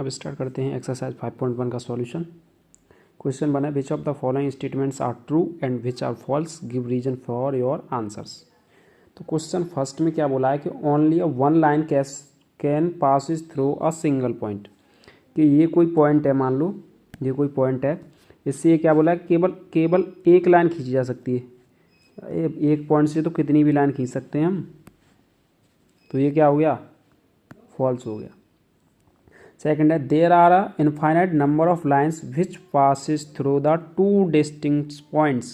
अब स्टार्ट करते हैं एक्सरसाइज 5.1 का सॉल्यूशन। क्वेश्चन बना है which of the following statements are true and which are false, give reason for your answers. तो क्वेश्चन फर्स्ट में क्या बोला है कि only a one line can passes through a single point, कि ये कोई पॉइंट है, मान लो ये कोई पॉइंट है, इससे ये क्या बोला है केवल एक लाइन खींची जा सकती है। एक पॉइंट से तो कितनी भी लाइन खींच सकते हैं हम, तो ये क्या हो गया, फॉल्स हो गया। सेकंड है there are a infinite number of lines which passes through the two distinct points.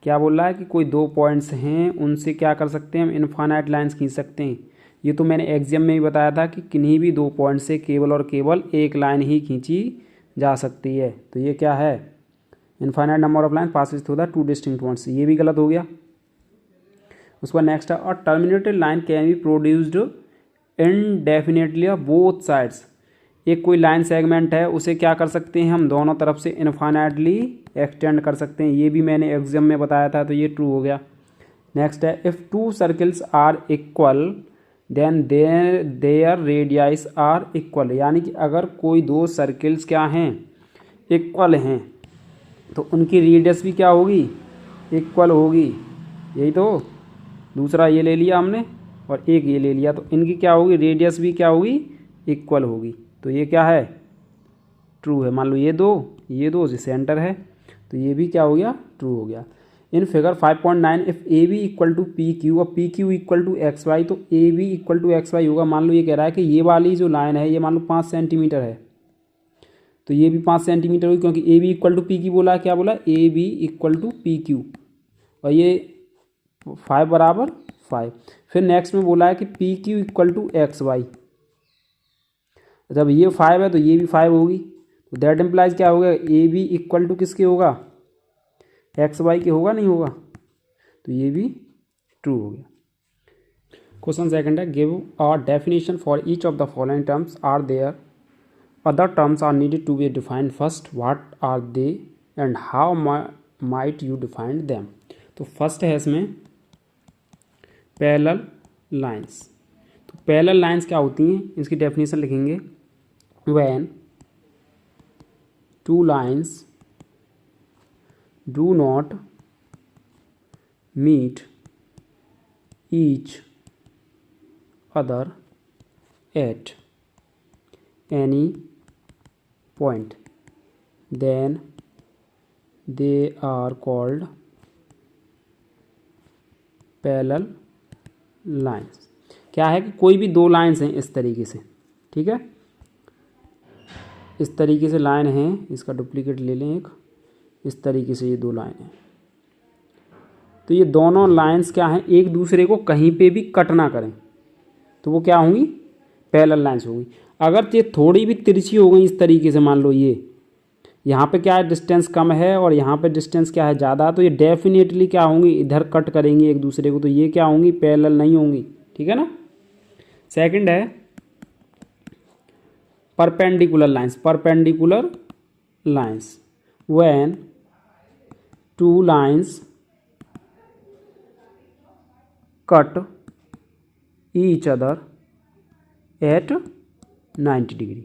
क्या बोल रहा है कि कोई दो पॉइंट्स हैं, उनसे क्या कर सकते हैं हम, इनफाइनाइट लाइंस खींच सकते हैं। ये तो मैंने एग्जाम में भी बताया था कि किन्हीं भी दो पॉइंट से केवल और केवल एक लाइन ही खींची जा सकती है। तो ये क्या है, infinite number of line passes through the two distinct points, ये भी गलत हो गया। उसके बाद नेक्स्ट है a terminated line can be produced indefinitely of both sides. एक कोई लाइन सेगमेंट है, उसे क्या कर सकते हैं हम, दोनों तरफ से इनफाइनाइटली एक्सटेंड कर सकते हैं। ये भी मैंने एग्जाम में बताया था, तो ये ट्रू हो गया। नेक्स्ट है if two circles are equal then their radius are equal, यानी कि अगर कोई दो सर्कल्स क्या हैं, इक्वल हैं, तो उनकी रेडियस भी क्या होगी, इक्वल होगी। यही तो, दूसरा ये ले लिया हमने और एक ये ले लिया, तो इनकी क्या होगी, रेडियस भी क्या होगी, इक्वल होगी। तो ये क्या है, ट्रू है। मान लो ये दो जो सेंटर है, तो ये भी क्या हो गया, ट्रू हो गया। In figure 5.9 if A B equal to P Q और P Q equal to X Y, तो A B equal to X Y होगा। मान लो ये कह रहा है कि ये वाली जो लाइन है ये मान लो 5 सेंटीमीटर है, तो ये भी 5 सेंटीमीटर हुई, क्योंकि A B equal to P Q बोला, क्या बोला, A B equal to P Q, और ये 5 बराबर 5। फिर नेक्स्ट में बोला है कि P Q equal to X Y, जब ये 5 है तो ये भी 5 होगी, तो दैट इम्प्लाइज क्या होगा, ए बी इक्वल टू किसके होगा, एक्स वाई के होगा, नहीं होगा, तो ये भी ट्रू हो गया। क्वेश्चन सेकंड है give a definition for each of the following terms, are there other terms are needed to be defined first, what are they and how might you defined them. तो first है इसमें parallel lines. तो parallel lines क्या होती हैं, इसकी definition लिखेंगे, when two lines do not meet each other at any point, then they are called parallel lines। क्या है कि कोई भी दो लाइंस हैं इस तरीके से, ठीक है, इस तरीके से लाइन है, इसका डुप्लीकेट ले लें एक, इस तरीके से ये दो लाइन है, तो ये दोनों लाइंस क्या हैं, एक दूसरे को कहीं पे भी कट ना करें, तो वो क्या होंगी, पैरेलल लाइंस होंगी। अगर ये थोड़ी भी तिरछी हो गई इस तरीके से, मान लो ये यहाँ पे क्या है, डिस्टेंस कम है और यहाँ पे डिस्टेंस क्या है, ज़्यादा, तो ये डेफिनेटली क्या होंगी, इधर कट करेंगी एक दूसरे को, तो ये क्या होंगी, पैरेलल नहीं होंगी, ठीक है ना। सेकंड है perpendicular lines when two lines cut each other at 90 degree,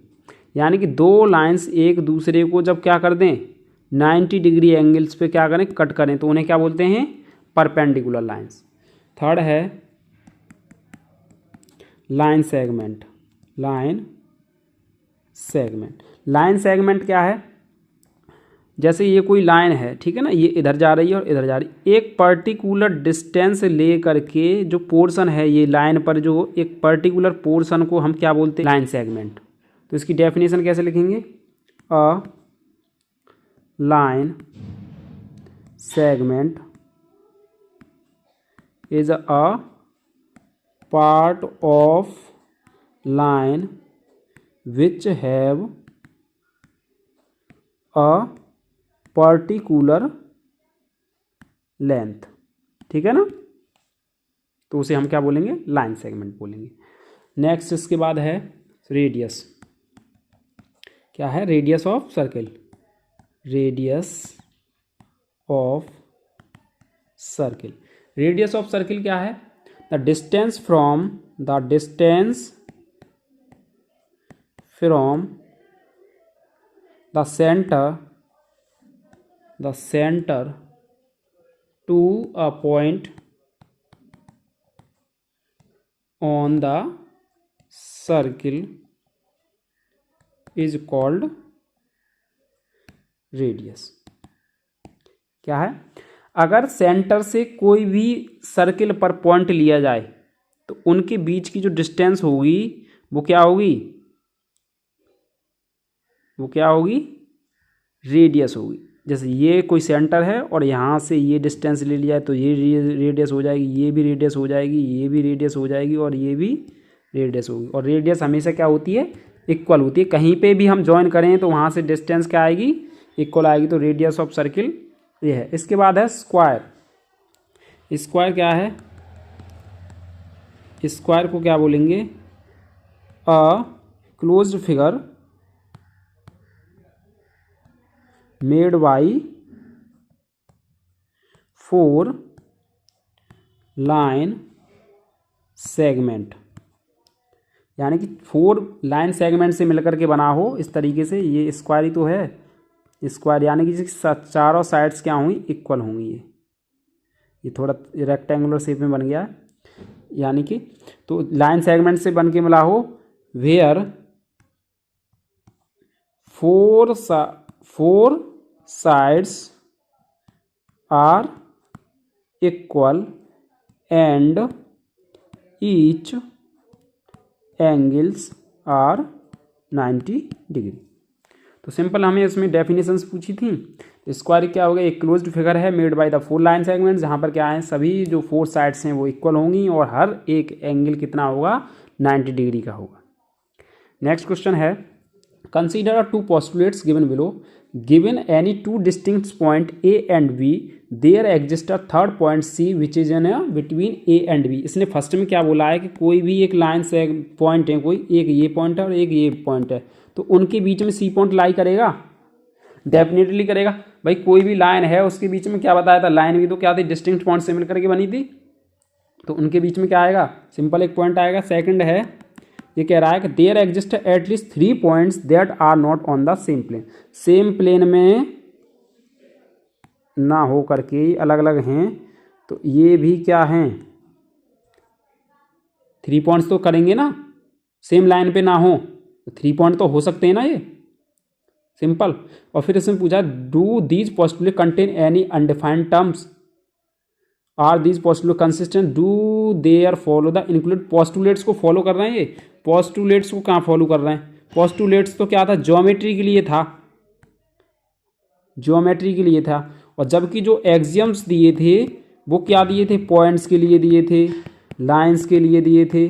यानी कि दो लाइंस एक दूसरे को जब क्या कर दें, 90 डिग्री एंगल्स पे क्या करें, कट करें, तो उन्हें क्या बोलते हैं, परपेंडिकुलर लाइंस। थर्ड है लाइन सेगमेंट। लाइन सेगमेंट क्या है, जैसे ये कोई लाइन है, ठीक है ना, ये इधर जा रही है और इधर जा रही है, एक पर्टिकुलर डिस्टेंस ले करके जो पोर्शन है ये लाइन पर, जो एक पर्टिकुलर पोर्शन को हम क्या बोलते हैं, लाइन सेगमेंट। तो इसकी डेफिनेशन कैसे लिखेंगे, a line segment is a part of line which have a particular length, ठीक है ना, तो उसे हम क्या बोलेंगे, लाइन सेगमेंट बोलेंगे। नेक्स्ट इसके बाद है रेडियस। क्या है, radius of circle, radius of circle क्या है, the distance from the centre to a point on the circle is called radius. क्या है? अगर सेंटर से कोई भी सर्किल पर पॉइंट लिया जाए तो उनके बीच की जो डिस्टेंस होगी वो क्या होगी? रेडियस होगी। जैसे ये कोई सेंटर है और यहाँ से ये डिस्टेंस ले लिया है तो ये रेडियस हो जाएगी, ये भी रेडियस हो जाएगी, ये भी रेडियस हो जाएगी और ये भी रेडियस होगी। और रेडियस हमेशा क्या होती है? इक्वल होती है। कहीं पे भी हम ज्वाइन करें तो वहाँ से डिस्टेंस क्या आएगी? इक्वल आएगी। तो रेडियस ऑफ सर्किल ये है। इसके बाद है स्क्वायर। स्क्वायर क्या है? स्क्वायर को क्या बोलेंगे? A closed figure made by 4 line segment, यानी कि 4 लाइन सेगमेंट से मिलकर के बना हो इस तरीके से। ये स्क्वायर ही तो है। स्क्वायर यानी कि चारों साइड्स क्या होंगी? इक्वल होंगी। ये थोड़ा रेक्टेंगुलर शेप में बन गया है, यानी कि तो लाइन सेगमेंट से बन के मिला हो where 4 sides are equal and each angles are 90 degree. तो सिंपल हमें इसमें डेफिनेशंस पूछी थी। स्क्वायर क्या होगा? एक क्लोज्ड फिगर है made by the 4 line segments, जहाँ पर क्या है सभी जो 4 साइड्स हैं वो इक्वल होंगी और हर एक एंगल कितना होगा? 90 डिग्री का होगा। नेक्स्ट क्वेश्चन है consider 2 postulates given below. Given any 2 distinct point A and B, there exist a third point C which is in between A and B. इसने फर्स्ट में क्या बोला है कि कोई भी एक लाइन से पॉइंट है, कोई एक ये पॉइंट है और एक ये पॉइंट है, तो उनके बीच में सी पॉइंट लाई करेगा? डेफिनेटली करेगा भाई। कोई भी लाइन है उसके बीच में क्या बताया था? लाइन भी तो क्या थी? डिस्टिंक्ट पॉइंट से मिलकर के बनी थी। तो उनके बीच में क्या आएगा? सिंपल एक पॉइंट आएगा। सेकंड है, ये कह रहा है कि there exist at least 3 points that are not on the same plane. Same plane में ना हो करके अलग अलग हैं, तो ये भी क्या हैं? 3 पॉइंट्स तो करेंगे ना, सेम लाइन पे ना हो तो 3 पॉइंट तो हो सकते हैं ना ये, सिंपल। और फिर इसमें पूछा do these postulate contain any undefined terms, are these postulate consistent, do there follow the include. Postulates को फॉलो कर रहे हैं ये। पोस्टुलेट्स को कहाँ फॉलो कर रहे हैं? पोस्टुलेट्स तो क्या था? ज्योमेट्री के लिए था, ज्योमेट्री के लिए था। और जबकि जो एक्सियम्स दिए थे वो क्या दिए थे? पॉइंट्स के लिए दिए थे, लाइंस के लिए दिए थे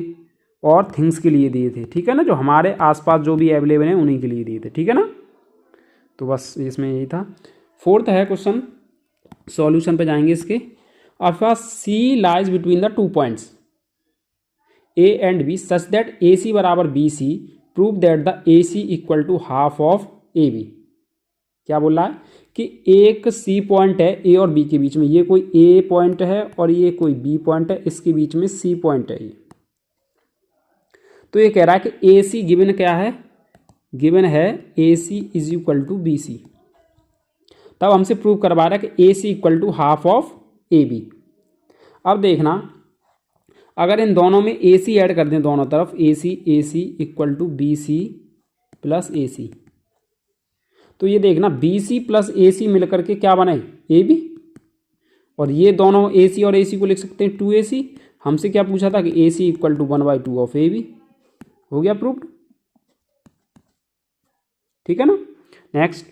और थिंग्स के लिए दिए थे। ठीक है ना? जो हमारे आसपास जो भी अवेलेबल हैं उन्हीं के लिए दिए थे। ठीक है ना? तो बस इसमें यही था। फोर्थ है क्वेश्चन, सॉल्यूशन पे जाएंगे इसके। Alpha C lies between the 2 points A and B such that A C बराबर B C, prove that the A C equal to half of A B. क्या बोल रहा है कि एक सी पॉइंट है ए और बी के बीच में, ये कोई ए पॉइंट है और ये कोई बी पॉइंट है, इसके बीच में सी पॉइंट है ये। तो ये कह रहा है कि ए सी गिवन क्या है? गिवन है A C is equal to B C. तब हमसे प्रूव करवा रहा है कि A C equal to half of A B. अब देखना, अगर इन दोनों में ए सी ऐड कर दें दोनों तरफ, A C equal to B C plus A C, तो ये देखना बी सी प्लस ए सी मिलकर के क्या बने? A B. और ये दोनों ए सी और ए सी को लिख सकते हैं 2AC। हमसे क्या पूछा था कि A C equal to 1/2 of A B. हो गया प्रूव्ड। ठीक है ना? नेक्स्ट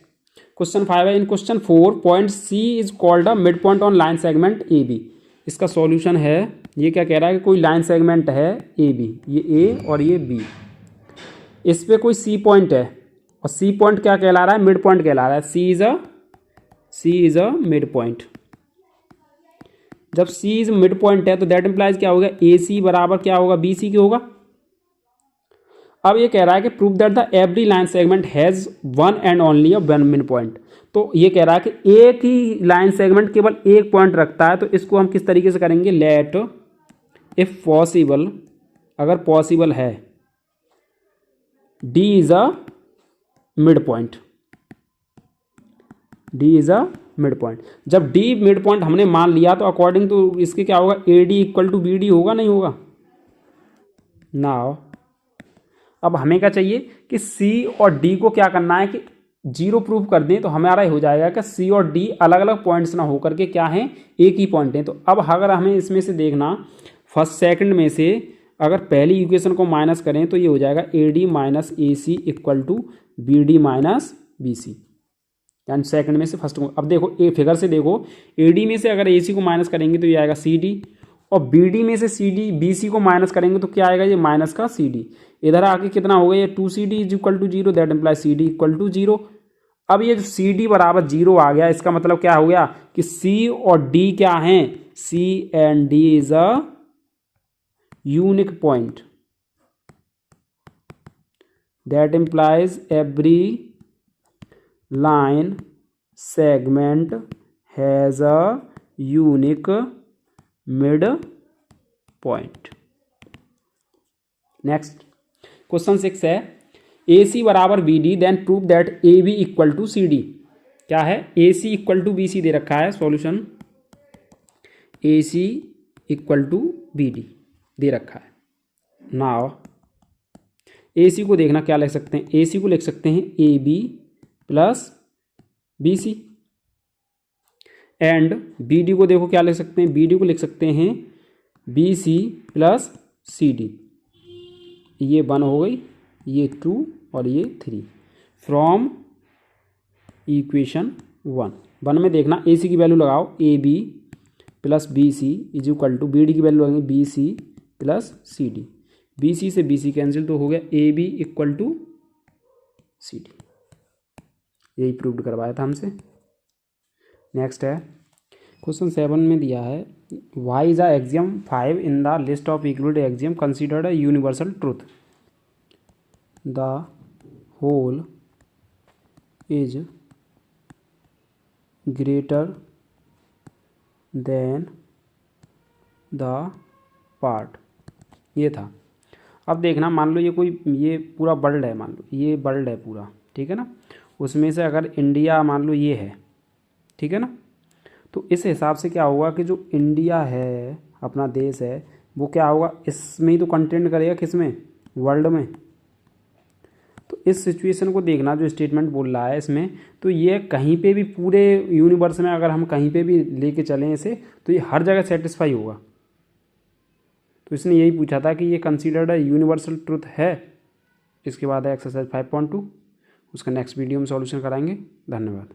क्वेश्चन 5 है। In question 4 point C is called a mid point on line segment A B. इसका सॉल्यूशन है, ये क्या कह रहा है कि कोई लाइन सेगमेंट है ए बी, ये ए और ये बी, इस पे कोई सी पॉइंट है और सी पॉइंट क्या कहला रहा है? मिड पॉइंट कहला रहा है। सी इज अ मिड पॉइंट। जब सी इज मिड पॉइंट है तो दैट इंप्लाइज क्या होगा? ए सी बराबर क्या होगा? बी सी के होगा। अब ये कह रहा है कि prove that the every line segment has one and only a one mid point. तो ये कह रहा है कि एक ही लाइन सेगमेंट केवल एक पॉइंट रखता है। तो इसको हम किस तरीके से करेंगे? लेट इफ पॉसिबल, अगर पॉसिबल है, D is a mid point. D is a mid point. जब डी मिड पॉइंट हमने मान लिया तो अकॉर्डिंग टू इसके क्या होगा, A D equal to B D होगा नहीं होगा। नाउ अब हमें क्या चाहिए कि सी और डी को क्या करना है कि जीरो प्रूफ कर दें, तो हमारा हो जाएगा कि सी और डी अलग अलग पॉइंट्स ना होकर के क्या हैं, एक ही पॉइंट हैं। तो अब अगर हमें इसमें से देखना फर्स्ट सेकंड में से अगर पहली इक्वेशन को माइनस करें तो ये हो जाएगा A D minus A C equal to B D minus B C, यानी सेकंड में से फर्स्ट को। अब देखो ए फिगर से देखो, ए डी में से अगर ए सी को माइनस करेंगे तो ये आएगा सी डी, और बी डी में से सी डी बी सी को माइनस करेंगे तो क्या आएगा, ये माइनस का सी डी। इधर आके कितना हो गया, ये two C D is equal to zero, that implies C D equal to zero. अब ये जो सी डी बराबर जीरो आ गया, इसका मतलब क्या हो गया कि सी और डी क्या हैं, C and D is a unique point, that implies every line segment has a unique mid point. Next question 6 है, ए सी बराबर B D then prove that A B equal to C D. क्या है, A C equal to B C दे रखा है, solution A C equal to B D दे रखा है। नाउ ए सी को देखना क्या लिख सकते हैं, ए सी को लिख सकते हैं A B plus B C, and B D को देखो क्या लिख सकते हैं, बी डी को लिख सकते हैं B C plus C D. ये 1 हो गई, ये 2 और ये 3 फ्रॉम इक्वेशन 1 में देखना ए सी की वैल्यू लगाओ, A B plus B C is equal to B D की वैल्यू लगाएंगे B C plus C D, B C से बी सी कैंसिल तो हो गया A B equal to C D. यही प्रूव्ड करवाया था हमसे। नेक्स्ट है क्वेश्चन 7 में दिया है, why is a axiom 5 in the list of Euclid axiom considered a universal truth, the whole is greater than the part. ये था। अब देखना, मान लो ये कोई, ये पूरा वर्ल्ड है, मान लो ये वर्ल्ड है पूरा, ठीक है ना, उसमें से अगर इंडिया मान लो ये है, ठीक है ना, तो इस हिसाब से क्या होगा कि जो इंडिया है अपना देश है वो क्या होगा, इसमें ही तो कंटेंट करेगा, किसमें, वर्ल्ड में। तो इस सिचुएशन को देखना, जो स्टेटमेंट बोल रहा है इसमें, तो ये कहीं पे भी पूरे यूनिवर्स में अगर हम कहीं पे भी लेके चलें इसे, तो ये हर जगह सेटिस्फाई होगा। तो इसने यही पूछा था कि ये कंसीडर्ड यूनिवर्सल ट्रुथ है। इसके बाद है एक्सरसाइज 5.2, उसका नेक्स्ट वीडियो में सॉल्यूशन कराएंगे। धन्यवाद।